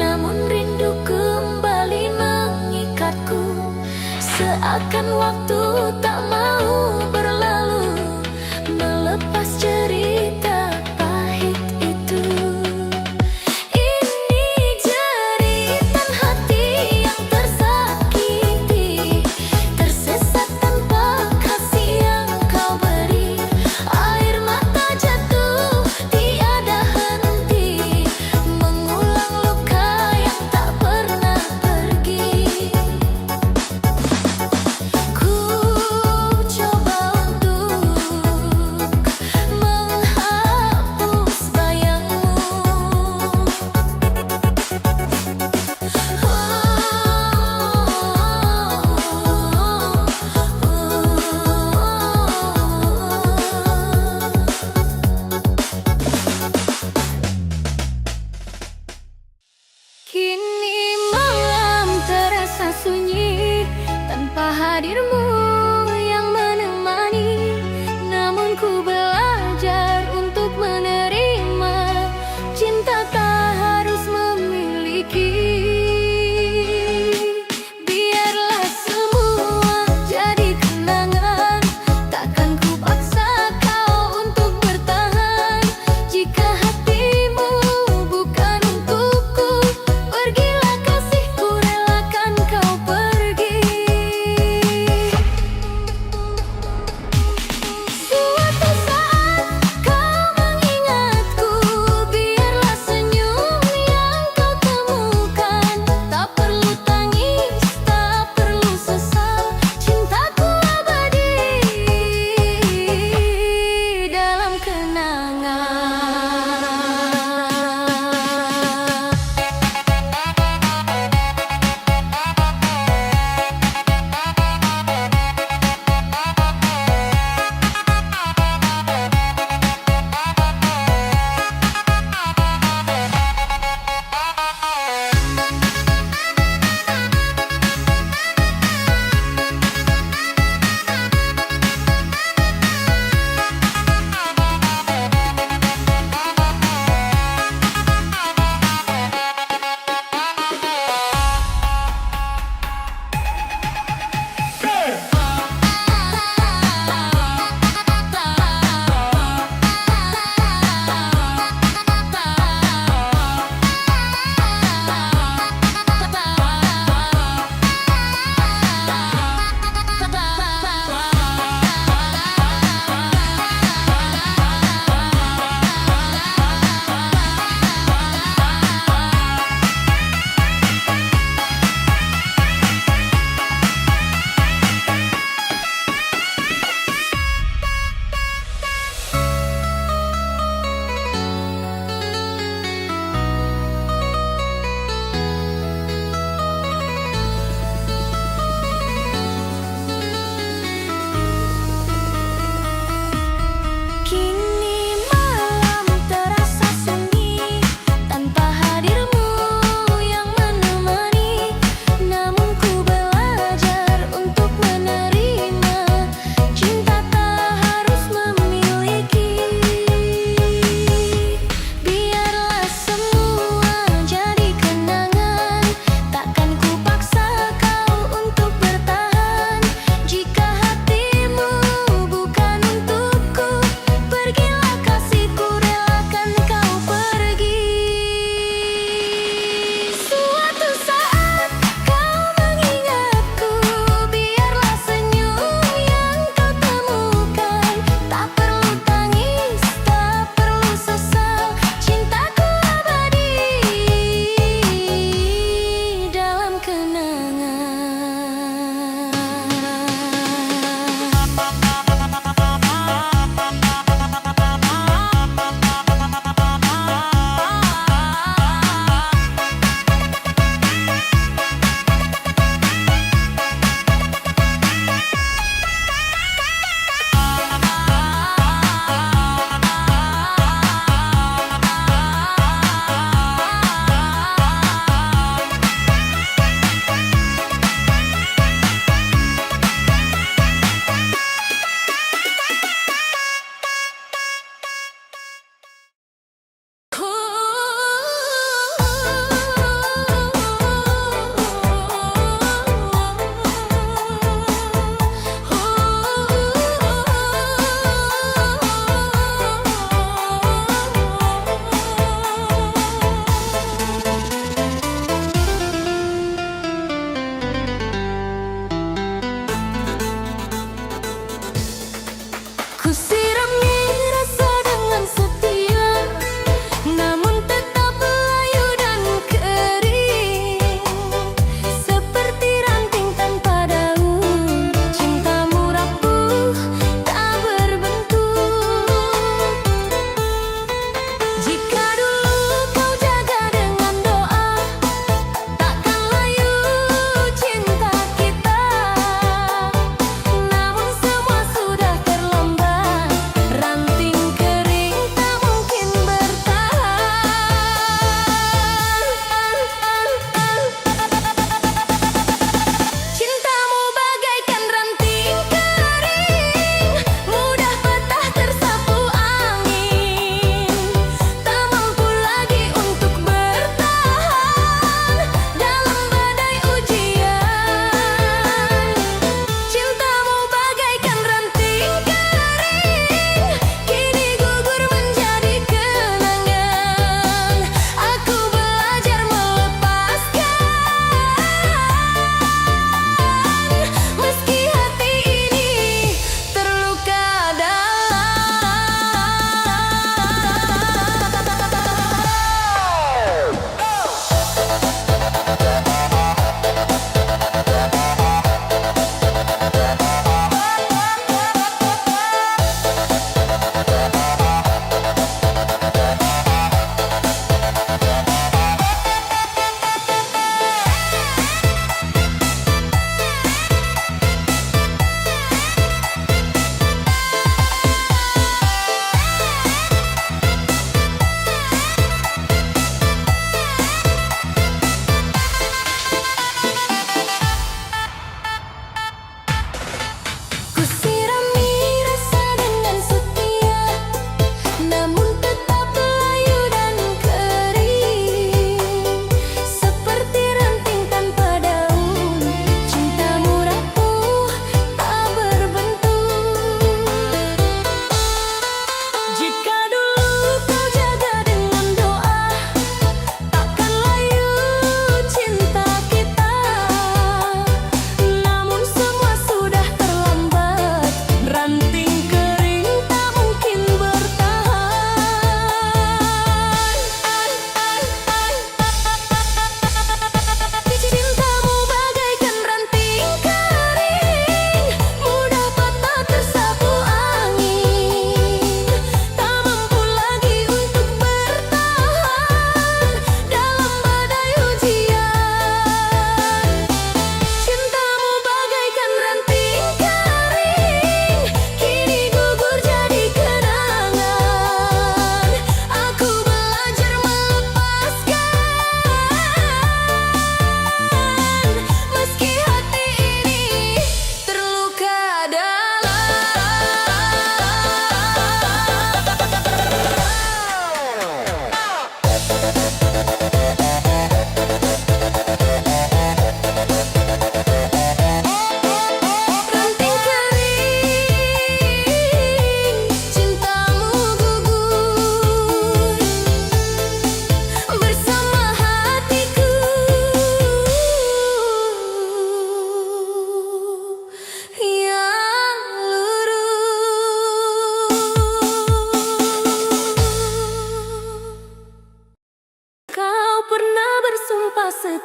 namun rindu kembali mengikatku. Seakan waktu tak mau berlalu, melepas cerita pahit itu. Ini jeritan hati yang tersakiti, tersesat tanpa kasih yang kau beri. Air mata jatuh tiada henti, mengulang luka yang tak pernah pergi. Ku coba untuk menghapus bayangmu. Kini malam terasa sunyi tanpa hadirmu yang menemani. Namun ku belajar untuk menerima, cinta tak harus memiliki. Biarlah semua jadi kenangan, takkan ku paksa kau untuk bertahan. Jika hatimu bukan untukku, pergilah kasihku, relakan kau pergi.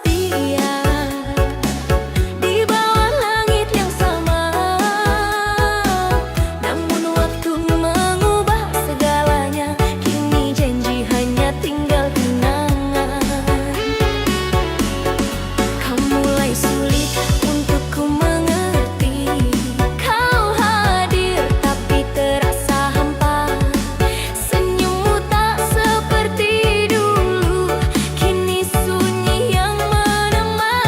impian di bawah langit yang sama. Namun waktu mengubah segalanya, kini janji hanya tinggal kenangan. Kau mulai sulit untukku mengerti. Kau hadir tapi terasa hampa. Senyummu tak seperti dulu, kini sunyi yang menemani.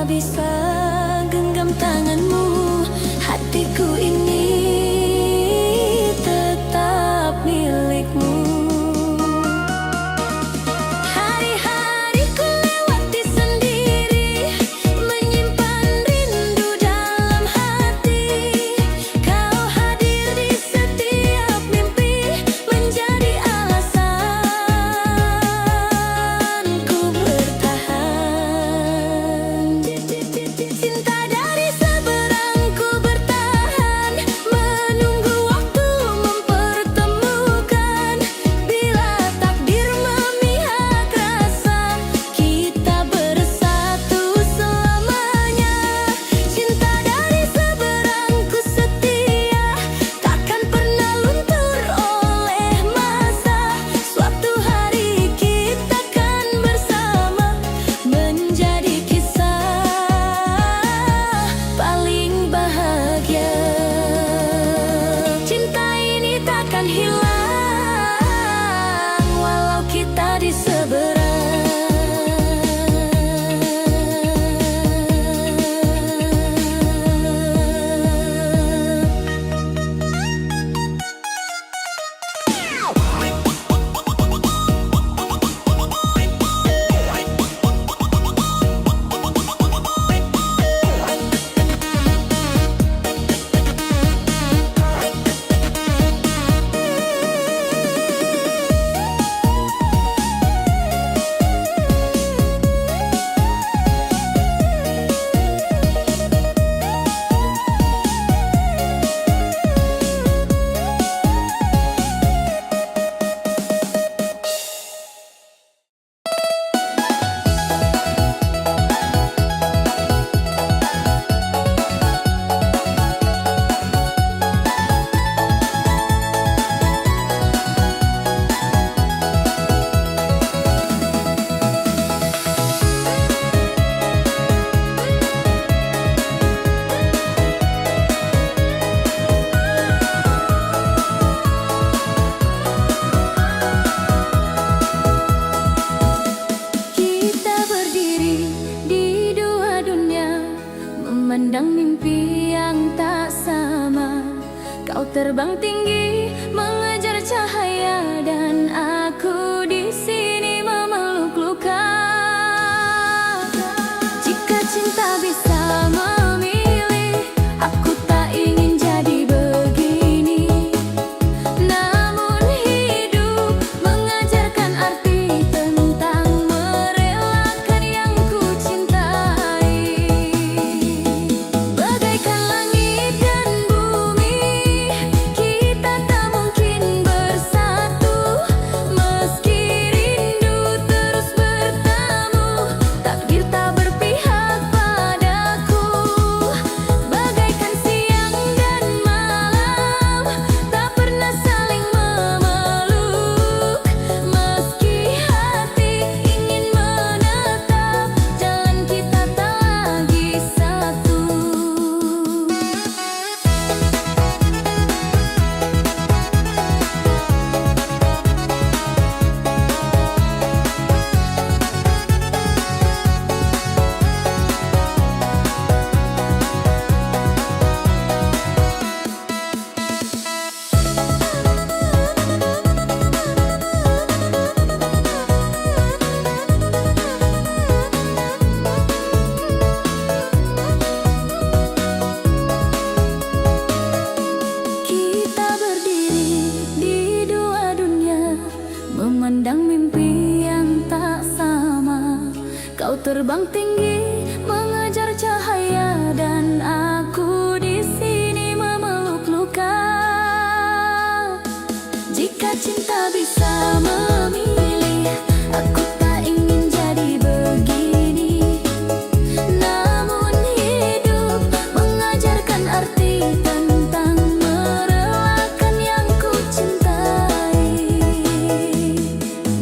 bisa genggam tanganmu, hatiku ini tetap milikmu. Hari-hariku lewati sendiri, menyimpan rindu dalam hati. Kau hadir di setiap mimpi, menjadi alasanku bertahan. Cinta dari seberangku bertahan, menunggu waktu mempertemukan. Bila takdir memihak rasa, kita bersatu selamanya. Cinta dari seberangku setia, takkan pernah luntur oleh masa. Suatu hari kita kan bersama, menjadi kisah paling bahagia. Cinta ini takkan hilang walau kita di seberang. Kita berdiri di dua dunia, memandang mimpi yang tak sama. Kau terbang tinggi mengejar cahaya, dan aku di sini memeluk luka. Jika cinta bisa memilih, aku tak ingin jadi begini. Namun hidup mengajarkan arti tentang merelakan yang ku cintai. Bagaikan langit dan bumi, kita tak mungkin bersatu. Meski rindu terus bertemu, takdir tak berpihak padaku. Bagaikan siang dan malam, tak pernah saling memeluk. Meski hati ingin menetap, jalan kita tak lagi satu. Kita berdiri di dua dunia, memandang mimpi yang tak sama. Kau terbang tinggi mengejar cahaya, dan aku di sini memeluk luka. Jika cinta bisa memilih, aku tak ingin jadi begini. Namun hidup mengajarkan arti tentang merelakan yang ku cintai.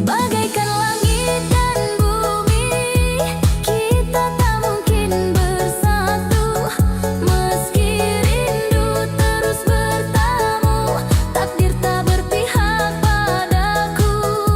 Bagaikan langit dan bumi, kita tak mungkin bersatu. Meski rindu terus bertemu, takdir tak berpihak padaku.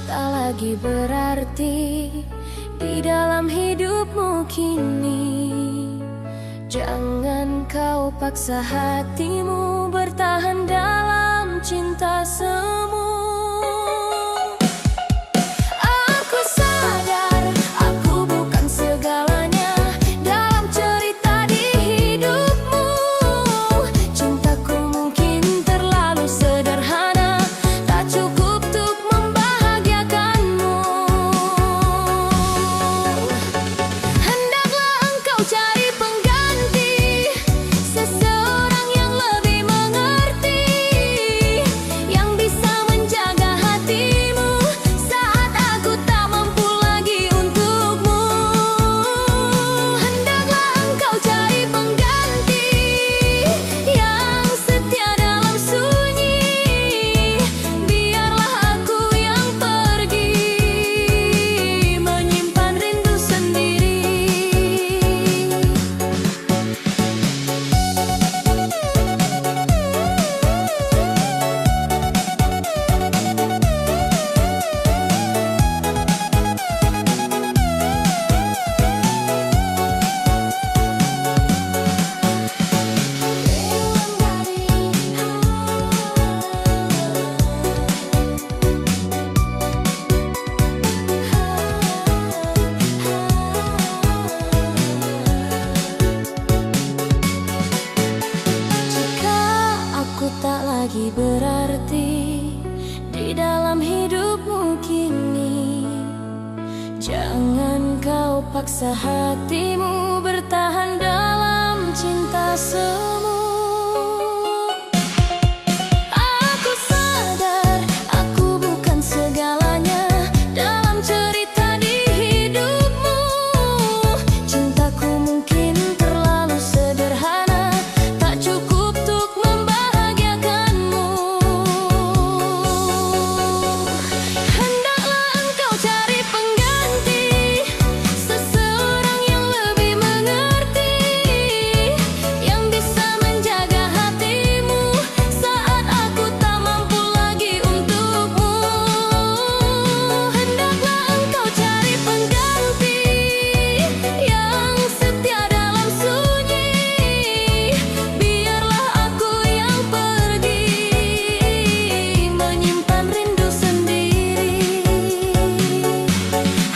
tak lagi berarti di dalam hidupmu kini. Jangan kau paksa hatimu bertahan dalam cinta semu. Aku sadar aku bukan segalanya dalam cerita di hidupmu. Cintaku mungkin terlalu sederhana, tak cukup untuk membahagiakanmu. Hendaklah engkau cari pengganti, seseorang yang lebih mengerti, yang bisa menjaga hatimu saat aku tak mampu lagi untukmu. Hendaklah engkau cari pengganti yang setia dalam sunyi, biarlah aku yang pergi menyimpan rindu sendiri. Jika aku tak lagi berarti di dalam hidupmu kini, jangan kau paksa hatimu bertahan dalam cinta semu. Aku sadar aku bukan segalanya dalam cerita di hidupmu. Cintaku mungkin terlalu sederhana, tak cukup untuk membahagiakanmu. Hendaklah engkau cari pengganti, seseorang yang lebih mengerti, yang bisa menjaga hatimu saat aku tak mampu lagi untukmu. Hendaklah engkau cari pengganti yang setia dalam sunyi, biarlah aku yang pergi menyimpan rindu sendiri.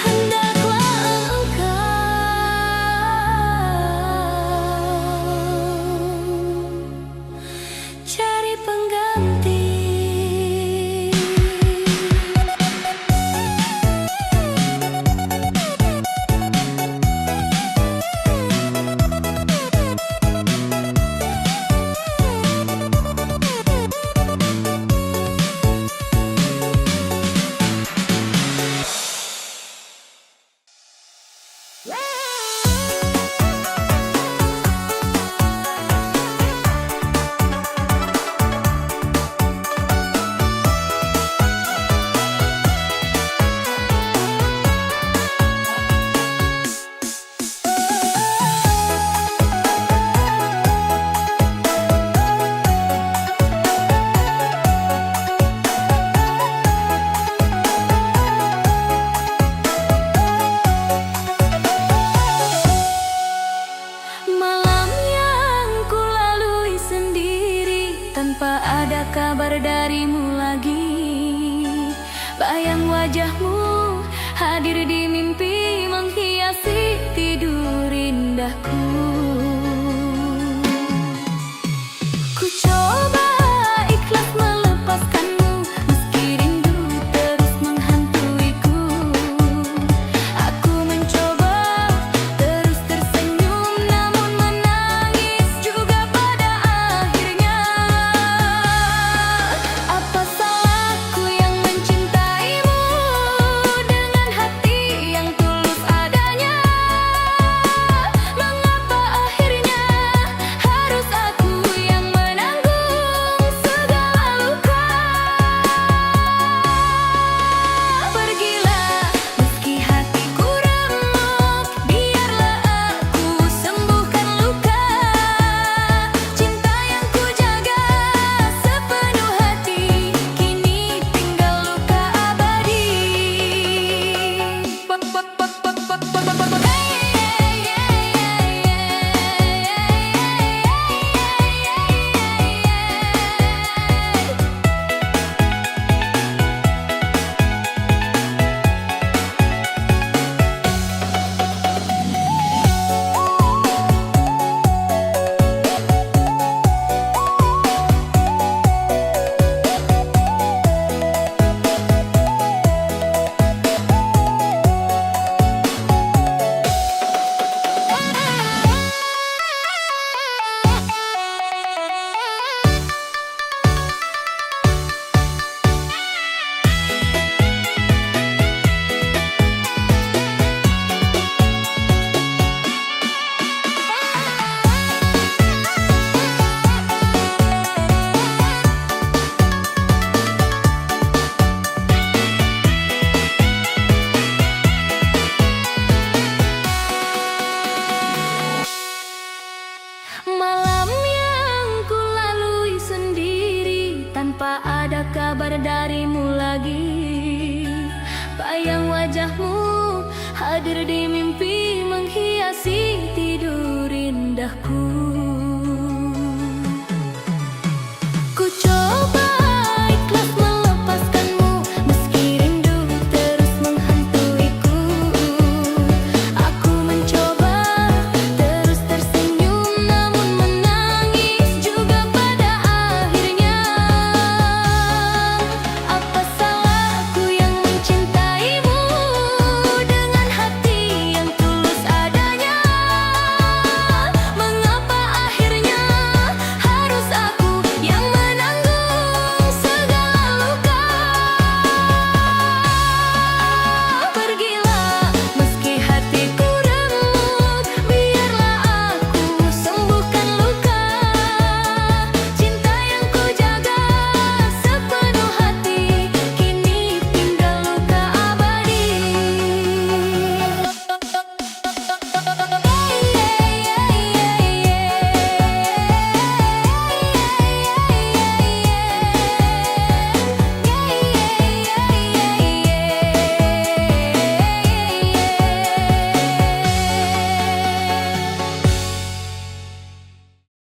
Hendaklah engkau cari pengganti. Malam yang ku lalui sendiri tanpa ada kabar darimu lagi. Bayang wajahmu hadir di mimpi menghiasi tidur indahku. Ku coba ikhlas melepaskanmu meski rindu terus menghantuiku. Aku mencoba terus tersenyum namun menangis juga pada akhirnya. Apa salahku yang mencintaimu dengan hati yang tulus adanya? Mengapa ada kabar darimu lagi. Bayang wajahmu hadir di mimpi, menghiasi tidur indahku.